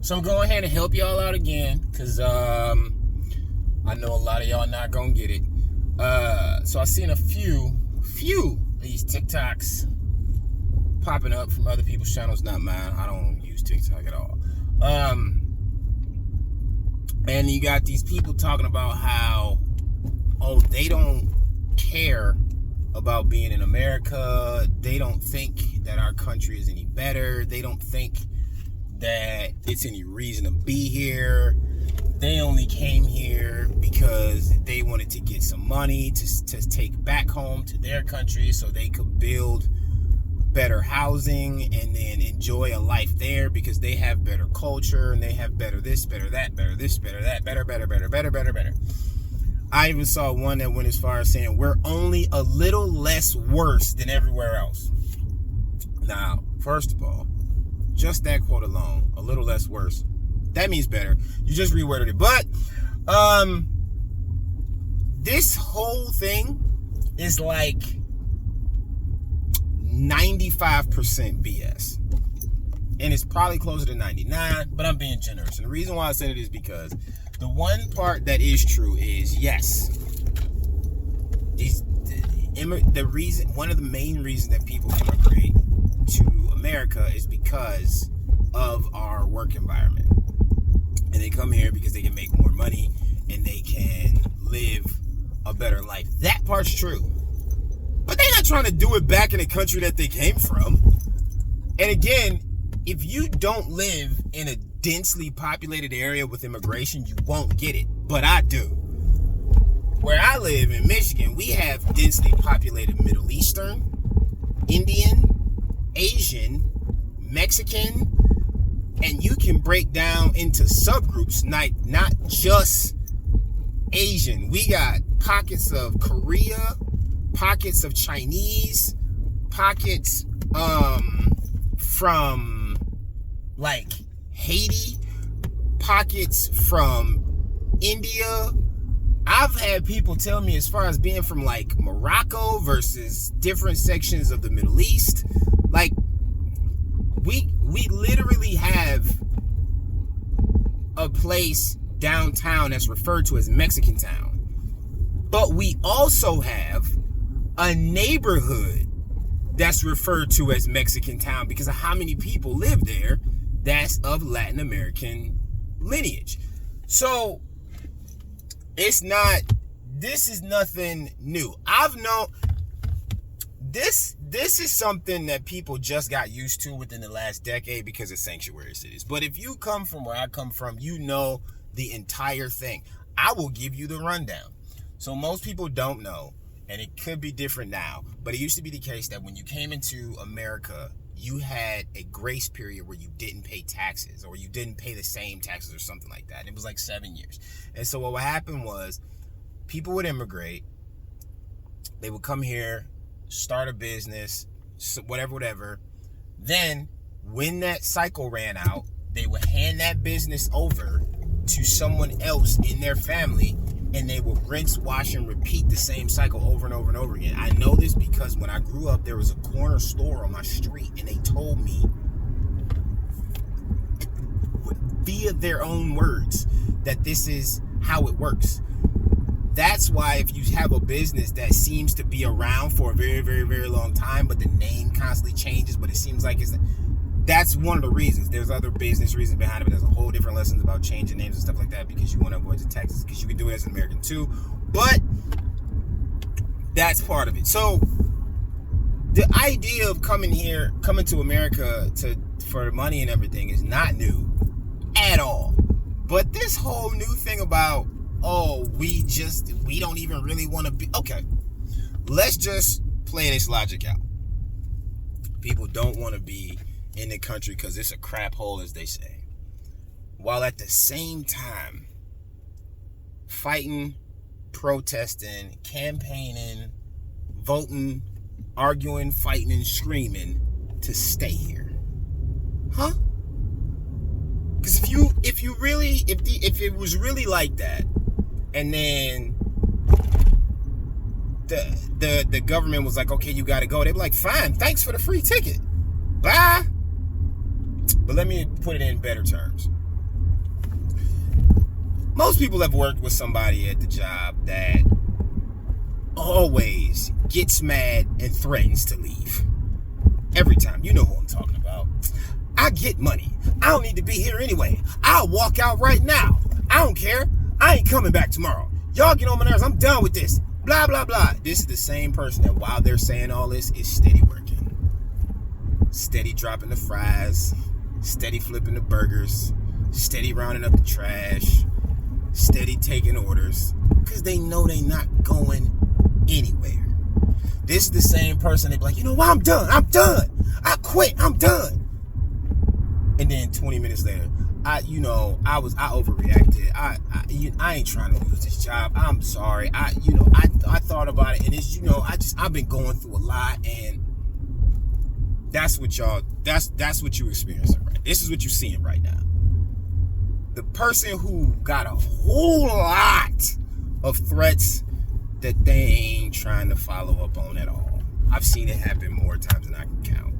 So I'm going ahead and help y'all out again, because I know a lot of y'all not going to get it. So I've seen a few of these TikToks popping up from other people's channels, not mine. I don't use TikTok at all. And you got these people talking about how, they don't care about being in America. They don't think that our country is any better. They don't think that it's any reason to be here. They only came here because they wanted to get some money to take back home to their country so they could build better housing and then enjoy a life there because they have better culture and they have better this, better that, better this, better that, better. I even saw one that went as far as saying we're only a little less worse than everywhere else. Now, first of all, just that quote alone, a little less worse, that means better. You just reworded it. But this whole thing is like 95% BS. And it's probably closer to 99, but I'm being generous. And the reason why I said it is because the one part that is true is, yes, one of the main reasons that people immigrate to America is because of our work environment. And they come here because they can make more money and they can live a better life. That part's true. But they're not trying to do it back in the country that they came from. And again, if you don't live in a densely populated area with immigration, you won't get it. But I do. Where I live in Michigan, we have densely populated Middle Eastern, Indian, Asian, Mexican, and you can break down into subgroups, not just Asian. We got pockets of Korea, pockets of Chinese, pockets from like Haiti, pockets from India. I've had people tell me as far as being from like Morocco versus different sections of the Middle East. Like we literally have a place downtown that's referred to as Mexican Town. But we also have a neighborhood that's referred to as Mexican Town because of how many people live there that's of Latin American lineage. So this is nothing new. I've known this is something that people just got used to within the last decade because of sanctuary cities. But if you come from where I come from, you know the entire thing. I will give you the rundown. So most people don't know, and it could be different now, but it used to be the case that when you came into America, you had a grace period where you didn't pay taxes or you didn't pay the same taxes or something like that. And it was like 7 years. And so what would happen was people would immigrate. They would come here, start a business, whatever. Then when that cycle ran out, they would hand that business over to someone else in their family, and they would rinse, wash, and repeat the same cycle over and over and over again. I know this because when I grew up, there was a corner store on my street, and they told me via their own words that this is how it works. That's why if you have a business that seems to be around for a very, very, very long time, but the name constantly changes, but it seems like that's one of the reasons. There's other business reasons behind it, but there's a whole different lessons about changing names and stuff like that because you want to avoid the taxes, because you can do it as an American too. But that's part of it. So the idea of coming to America for money and everything is not new at all. But this whole new thing about, we don't even really want to be, okay, let's just play this logic out. People don't want to be in the country because it's a crap hole, as they say, while at the same time fighting, protesting, campaigning, voting, arguing, fighting, and screaming to stay here. Huh? Because if it was really like that, and then the government was like, okay, you gotta go, they'd be like, fine, thanks for the free ticket, bye. But let me put it in better terms. Most people have worked with somebody at the job that always gets mad and threatens to leave. Every time. You know who I'm talking about. I get money. I don't need to be here anyway. I'll walk out right now. I don't care. I ain't coming back tomorrow. Y'all get on my nerves. I'm done with this. Blah, blah, blah. This is the same person that while they're saying all this is steady working. Steady dropping the fries. Steady flipping the burgers. Steady rounding up the trash. Steady taking orders. Because they know they not going anywhere. This is the same person they be like, you know what? I'm done. I quit. I'm done. And then 20 minutes later, I overreacted. I ain't trying to lose this job. I'm sorry. I thought about it, and it's, I've been going through a lot, and that's what you experiencing, right? This is what you're seeing right now. The person who got a whole lot of threats that they ain't trying to follow up on at all. I've seen it happen more times than I can count.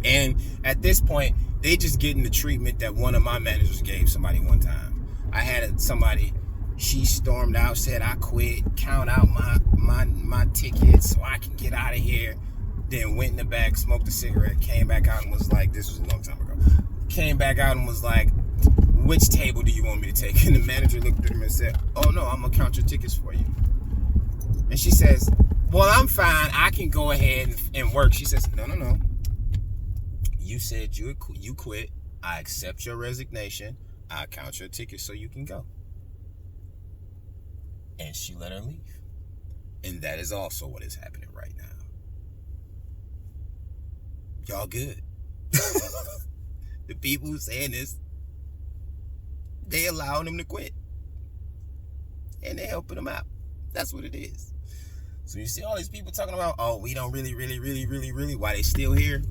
And at this point, they just getting the treatment that one of my managers gave somebody one time. I had somebody, she stormed out, said, I quit, count out my tickets so I can get out of here. Then went in the back, smoked a cigarette, came back out and was like, this was a long time ago, came back out and was like, which table do you want me to take? And the manager looked at him and said, oh no, I'm gonna count your tickets for you. And she says, well, I'm fine, I can go ahead and work. She says, no. You said you quit. I accept your resignation. I'll count your tickets so you can go. And she let her leave. And that is also what is happening right now. Y'all good. The people who saying this, they allowing them to quit. And they helping them out. That's what it is. So you see all these people talking about, oh, we don't really, why they still here?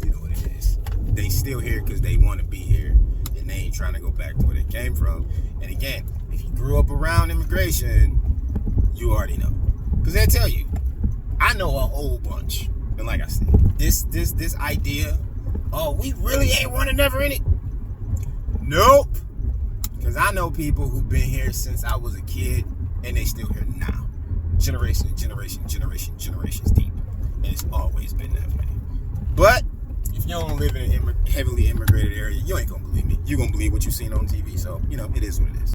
You know what it is. They still here because they want to be here. And they ain't trying to go back to where they came from. And again, if you grew up around immigration, you already know. Because they'll tell you, I know a whole bunch. And like I said, this idea, oh, we really ain't one and never in it. Nope. Because I know people who've been here since I was a kid, and they still here now. Generations deep. And it's always been that way. But if you don't live in a heavily immigrated area, you ain't gonna believe me. You're gonna believe what you've seen on TV. So, it is what it is.